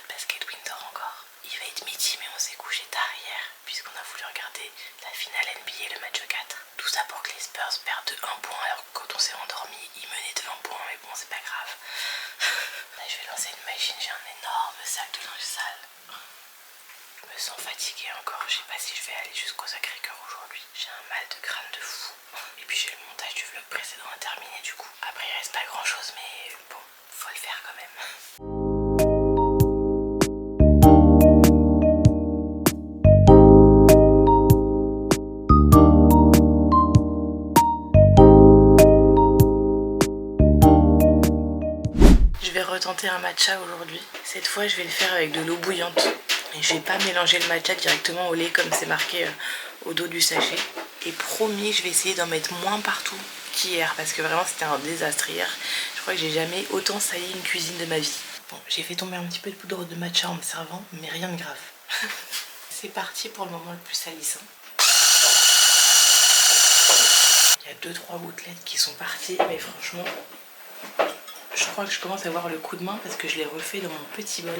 hâte parce qu'Edwin dort encore. Il va être midi mais on s'est couché tard hier puisqu'on a voulu regarder la finale NBA, le match 4. Tout ça pour que les Spurs perdent de 1 point alors que quand on s'est endormi, ils menaient de 1 point mais bon c'est pas grave. Là je vais lancer une machine, j'ai un énorme sac de linge sale. Je me sens fatiguée encore, je sais pas si je vais aller jusqu'au Sacré-Cœur aujourd'hui. J'ai un mal de crâne de fou. Et puis j'ai le montage du vlog précédent à terminer du coup. Après il reste pas grand chose mais bon, faut le faire quand même. Je vais retenter un matcha aujourd'hui. Cette fois je vais le faire avec de l'eau bouillante. Et je vais pas mélanger le matcha directement au lait comme c'est marqué au dos du sachet. Et promis, je vais essayer d'en mettre moins partout qu'hier parce que vraiment c'était un désastre hier. Je crois que j'ai jamais autant sali une cuisine de ma vie. Bon, j'ai fait tomber un petit peu de poudre de matcha en me servant, mais rien de grave. C'est parti pour le moment le plus salissant. Il y a 2-3 gouttelettes qui sont parties, mais franchement, je crois que je commence à avoir le coup de main parce que je l'ai refait dans mon petit bol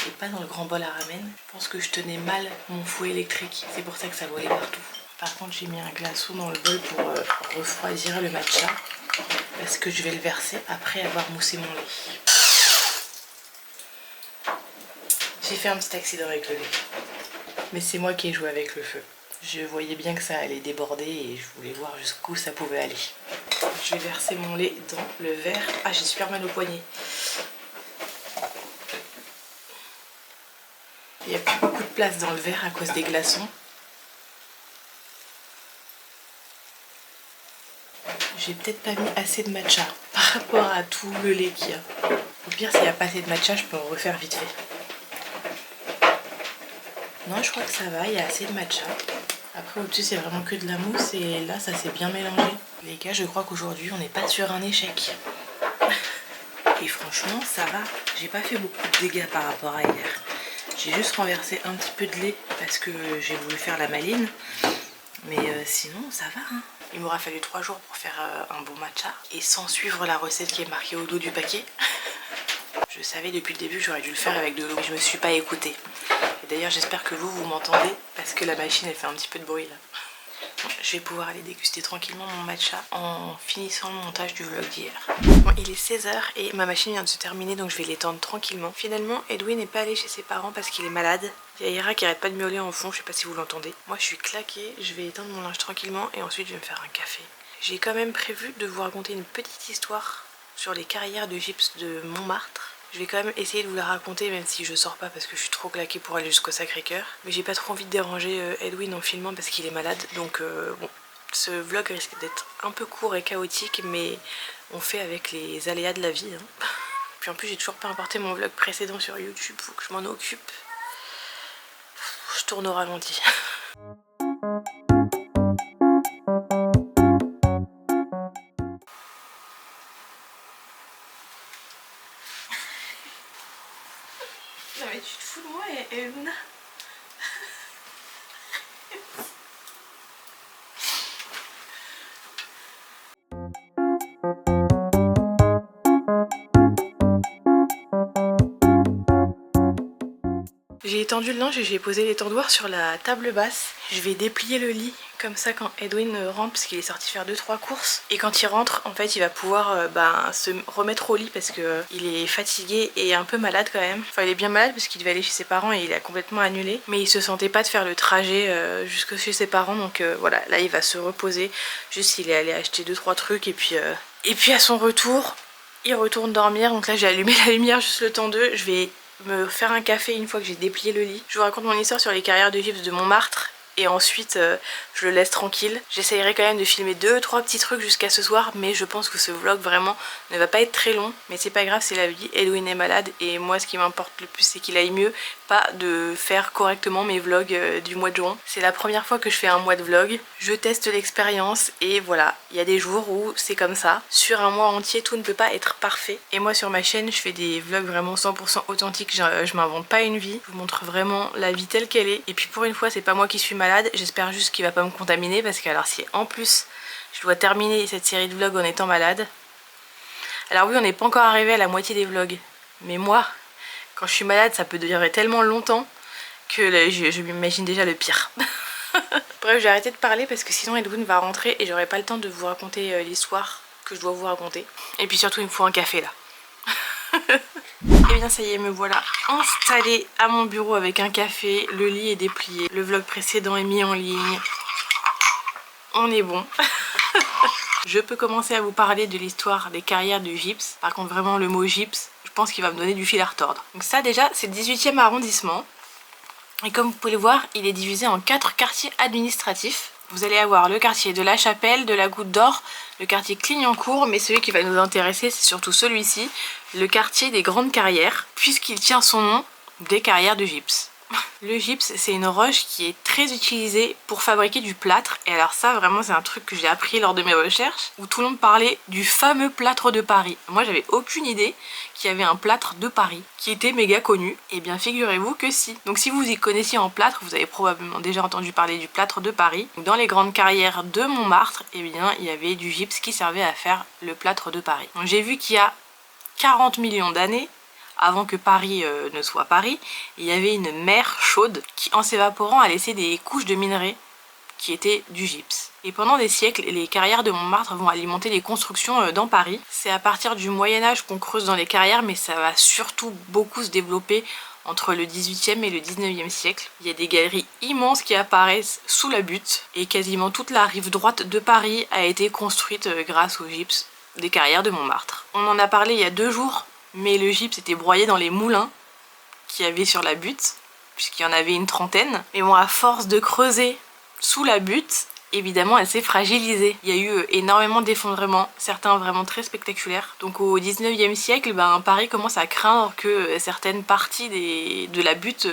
et pas dans le grand bol à ramen. Je pense que je tenais mal mon fouet électrique, c'est pour ça que ça volait partout. Par contre j'ai mis un glaçon dans le bol pour refroidir le matcha parce que je vais le verser après avoir moussé mon lait. J'ai fait un petit accident avec le lait, mais c'est moi qui ai joué avec le feu. Je voyais bien que ça allait déborder et je voulais voir jusqu'où ça pouvait aller. Je vais verser mon lait dans le verre. Ah, j'ai super mal au poignet. Il n'y a plus beaucoup de place dans le verre à cause des glaçons. J'ai peut-être pas mis assez de matcha par rapport à tout le lait qu'il y a. Au pire, s'il n'y a pas assez de matcha, je peux en refaire vite fait. Non, je crois que ça va, il y a assez de matcha. Après, au-dessus, c'est vraiment que de la mousse et là, ça s'est bien mélangé. Les gars, je crois qu'aujourd'hui, on n'est pas sur un échec. Et franchement, ça va. J'ai pas fait beaucoup de dégâts par rapport à hier. J'ai juste renversé un petit peu de lait parce que j'ai voulu faire la maline. Mais sinon, ça va. Hein. Il m'aura fallu 3 jours pour faire un bon matcha. Et sans suivre la recette qui est marquée au dos du paquet. Je savais depuis le début que j'aurais dû le faire avec de l'eau. Mais je me suis pas écoutée. Et d'ailleurs, j'espère que vous m'entendez parce que la machine, elle fait un petit peu de bruit là. Je vais pouvoir aller déguster tranquillement mon matcha en finissant le montage du vlog d'hier. Bon, il est 16 h et ma machine vient de se terminer donc je vais l'étendre tranquillement. Finalement, Edwin n'est pas allé chez ses parents parce qu'il est malade. Il y a Ira qui arrête pas de miauler en fond, je sais pas si vous l'entendez. Moi je suis claquée, je vais éteindre mon linge tranquillement et ensuite je vais me faire un café. J'ai quand même prévu de vous raconter une petite histoire sur les carrières de gypse de Montmartre. Je vais quand même essayer de vous la raconter même si je sors pas parce que je suis trop claquée pour aller jusqu'au Sacré-Cœur. Mais j'ai pas trop envie de déranger Edwin en filmant parce qu'il est malade. Donc bon, ce vlog risque d'être un peu court et chaotique mais on fait avec les aléas de la vie. Hein. Puis en plus j'ai toujours pas importé mon vlog précédent sur YouTube, faut que je m'en occupe. Je tourne au ralenti. Non mais tu te fous de moi et Luna. J'ai étendu le linge et j'ai posé l'étendoir sur la table basse. Je vais déplier le lit comme ça quand Edwin rentre parce qu'il est sorti faire 2-3 courses. Et quand il rentre, en fait, il va pouvoir se remettre au lit parce qu'il est fatigué et un peu malade quand même. Enfin, il est bien malade parce qu'il devait aller chez ses parents et il a complètement annulé. Mais il se sentait pas de faire le trajet jusque chez ses parents. Donc voilà, là il va se reposer. Juste il est allé acheter 2-3 trucs et puis à son retour, il retourne dormir. Donc là j'ai allumé la lumière juste le temps d'eux. Je vais me faire un café une fois que j'ai déplié le lit. Je vous raconte mon histoire sur les carrières de gypse de Montmartre et ensuite je le laisse tranquille. J'essayerai quand même de filmer 2-3 petits trucs jusqu'à ce soir mais je pense que ce vlog vraiment ne va pas être très long. Mais c'est pas grave, c'est la vie, Edwin est malade et moi ce qui m'importe le plus c'est qu'il aille mieux, pas de faire correctement mes vlogs du mois de juin. C'est la première fois que je fais un mois de vlog, je teste l'expérience et voilà, il y a des jours où c'est comme ça. Sur un mois entier tout ne peut pas être parfait et moi sur ma chaîne je fais des vlogs vraiment 100% authentiques, je m'invente pas une vie, je vous montre vraiment la vie telle qu'elle est. Et puis pour une fois c'est pas moi qui suis malade, j'espère juste qu'il va pas me contaminer parce que alors si en plus je dois terminer cette série de vlogs en étant malade. Alors oui, on n'est pas encore arrivé à la moitié des vlogs, mais moi Quand je suis malade, ça peut durer tellement longtemps que là, je m'imagine déjà le pire. Bref, j'ai arrêté de parler parce que sinon Edwin va rentrer et j'aurai pas le temps de vous raconter l'histoire que je dois vous raconter. Et puis surtout, il me faut un café là. Et bien ça y est, me voilà installée à mon bureau avec un café, le lit est déplié, le vlog précédent est mis en ligne. On est bon. Je peux commencer à vous parler de l'histoire des carrières du gypse. Par contre vraiment le mot gypse, je pense qu'il va me donner du fil à retordre. Donc ça déjà c'est le 18e arrondissement. Et comme vous pouvez le voir, il est divisé en 4 quartiers administratifs. Vous allez avoir le quartier de la Chapelle, de la Goutte d'Or, le quartier Clignancourt, mais celui qui va nous intéresser c'est surtout celui-ci, le quartier des Grandes Carrières, puisqu'il tient son nom des carrières de gypse. Le gypse c'est une roche qui est très utilisée pour fabriquer du plâtre, et alors ça vraiment c'est un truc que j'ai appris lors de mes recherches, où tout le monde parlait du fameux plâtre de Paris. Moi j'avais aucune idée qu'il y avait un plâtre de Paris qui était méga connu, et bien figurez-vous que si. Donc si vous y connaissiez en plâtre, vous avez probablement déjà entendu parler du plâtre de Paris. Dans les Grandes Carrières de Montmartre, et bien il y avait du gypse qui servait à faire le plâtre de Paris. Donc j'ai vu qu'il y a 40 millions d'années, avant que Paris ne soit Paris, il y avait une mer chaude qui en s'évaporant a laissé des couches de minerais qui étaient du gypse. Et pendant des siècles, les carrières de Montmartre vont alimenter les constructions dans Paris. C'est à partir du Moyen-Âge qu'on creuse dans les carrières, mais ça va surtout beaucoup se développer entre le 18e et le 19e siècle. Il y a des galeries immenses qui apparaissent sous la butte, et quasiment toute la rive droite de Paris a été construite grâce au gypse des carrières de Montmartre. On en a parlé il y a 2 jours, mais le gypse était broyé dans les moulins qu'il y avait sur la butte, puisqu'il y en avait une trentaine. Mais bon, à force de creuser sous la butte, évidemment elle s'est fragilisée. Il y a eu énormément d'effondrements, certains vraiment très spectaculaires. Donc au 19e siècle, Paris commence à craindre que certaines parties de la butte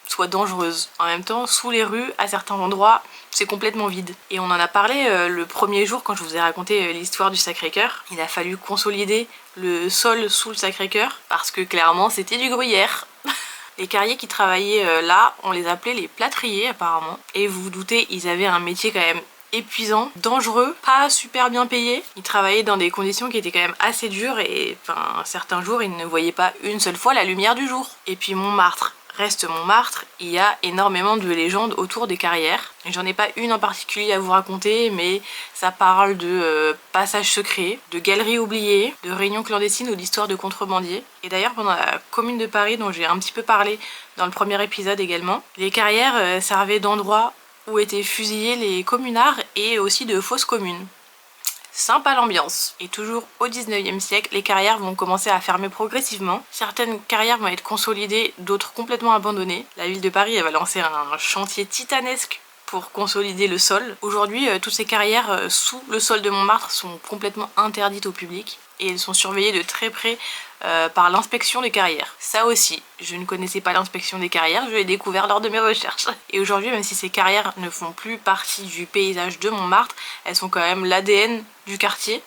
soient dangereuses. En même temps, sous les rues, à certains endroits, c'est complètement vide. Et on en a parlé le premier jour quand je vous ai raconté l'histoire du Sacré-Cœur. Il a fallu consolider le sol sous le Sacré-Cœur parce que clairement c'était du gruyère. Les carriers qui travaillaient là, on les appelait les plâtriers apparemment. Et vous vous doutez, ils avaient un métier quand même épuisant, dangereux, pas super bien payé. Ils travaillaient dans des conditions qui étaient quand même assez dures, et certains jours ils ne voyaient pas une seule fois la lumière du jour. Et puis Montmartre reste Montmartre, il y a énormément de légendes autour des carrières. J'en ai pas une en particulier à vous raconter, mais ça parle de passages secrets, de galeries oubliées, de réunions clandestines ou d'histoires de contrebandiers. Et d'ailleurs pendant la Commune de Paris, dont j'ai un petit peu parlé dans le premier épisode également, les carrières servaient d'endroit où étaient fusillés les communards et aussi de fausses communes. Sympa l'ambiance. Et toujours au 19e siècle, les carrières vont commencer à fermer progressivement. Certaines carrières vont être consolidées, d'autres complètement abandonnées. La ville de Paris elle va lancer un chantier titanesque pour consolider le sol. Aujourd'hui, toutes ces carrières sous le sol de Montmartre sont complètement interdites au public, et elles sont surveillées de très près par l'inspection des carrières. Ça aussi, je ne connaissais pas l'inspection des carrières, je l'ai découvert lors de mes recherches. Et aujourd'hui, même si ces carrières ne font plus partie du paysage de Montmartre, elles sont quand même l'ADN du quartier.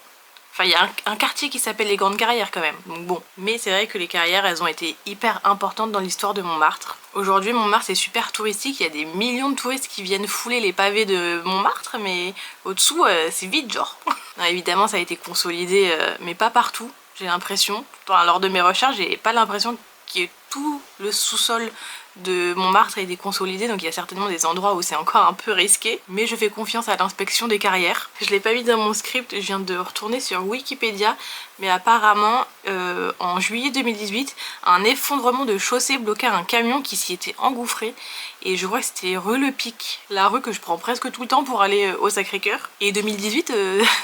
Enfin, il y a un quartier qui s'appelle les Grandes Carrières quand même, donc bon. Mais c'est vrai que les carrières, elles ont été hyper importantes dans l'histoire de Montmartre. Aujourd'hui, Montmartre, c'est super touristique, il y a des millions de touristes qui viennent fouler les pavés de Montmartre, mais au-dessous, c'est vide, genre. Non, évidemment, ça a été consolidé, mais pas partout, j'ai l'impression. Lors de mes recherches, j'ai pas l'impression que tout le sous-sol de Montmartre a été consolidé, donc il y a certainement des endroits où c'est encore un peu risqué, mais je fais confiance à l'inspection des carrières. Je l'ai pas mis dans mon script, je viens de retourner sur Wikipédia, mais apparemment en juillet 2018, un effondrement de chaussée bloquait un camion qui s'y était engouffré, et je crois que c'était rue Le Pic, la rue que je prends presque tout le temps pour aller au Sacré-Cœur. Et 2018,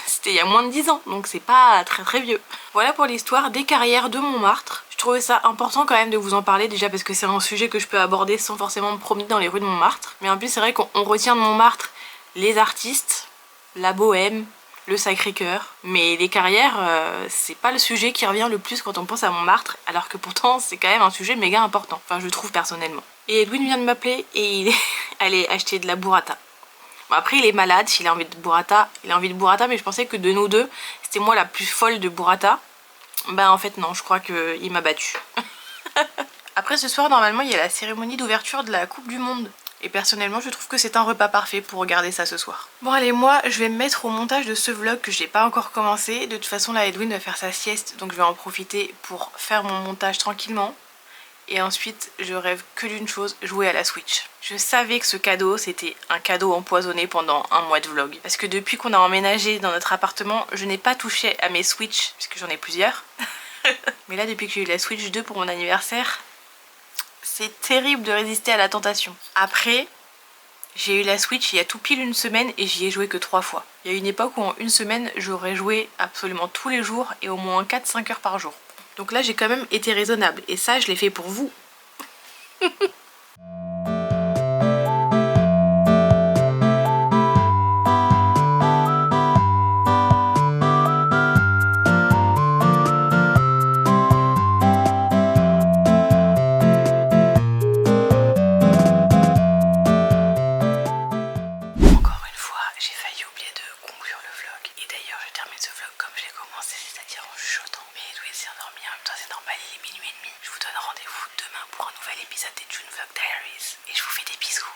c'était il y a moins de 10 ans, donc c'est pas très très vieux. Voilà pour l'histoire des carrières de Montmartre. Je trouvais ça important quand même de vous en parler, déjà parce que c'est un sujet que je peux aborder sans forcément me promener dans les rues de Montmartre. Mais en plus c'est vrai qu'on retient de Montmartre les artistes, la bohème, le Sacré-Cœur. Mais les carrières, c'est pas le sujet qui revient le plus quand on pense à Montmartre, alors que pourtant c'est quand même un sujet méga important. Enfin je trouve personnellement. Et Edwin vient de m'appeler et il est allé acheter de la burrata. Bon, après il est malade, s'il a envie de burrata, il a envie de burrata, mais je pensais que de nous deux, c'était moi la plus folle de burrata. En fait non, je crois qu'il m'a battue. Après ce soir normalement il y a la cérémonie d'ouverture de la Coupe du Monde. Et personnellement je trouve que c'est un repas parfait pour regarder ça ce soir. Bon allez, moi je vais me mettre au montage de ce vlog que j'ai pas encore commencé. De toute façon là Edwin va faire sa sieste, donc je vais en profiter pour faire mon montage tranquillement. Et ensuite je rêve que d'une chose, jouer à la Switch. Je savais que ce cadeau c'était un cadeau empoisonné pendant un mois de vlog. Parce que depuis qu'on a emménagé dans notre appartement, je n'ai pas touché à mes Switch, puisque j'en ai plusieurs. Mais là depuis que j'ai eu la Switch 2 pour mon anniversaire, c'est terrible de résister à la tentation. Après, j'ai eu la Switch il y a tout pile une semaine et j'y ai joué que 3 fois. Il y a une époque où en une semaine j'aurais joué absolument tous les jours et au moins 4-5 heures par jour. Donc là j'ai quand même été raisonnable et ça je l'ai fait pour vous. Encore une fois, j'ai failli oublier de conclure le vlog. Et d'ailleurs, je termine ce vlog comme je l'ai commencé, c'est-à-dire en chuchotant. Mais Louis s'est endormi, en même temps c'est normal, il est minuit et demi. Je vous donne rendez-vous demain pour un nouvel épisode des June Vlog Diaries. Et je vous fais des bisous.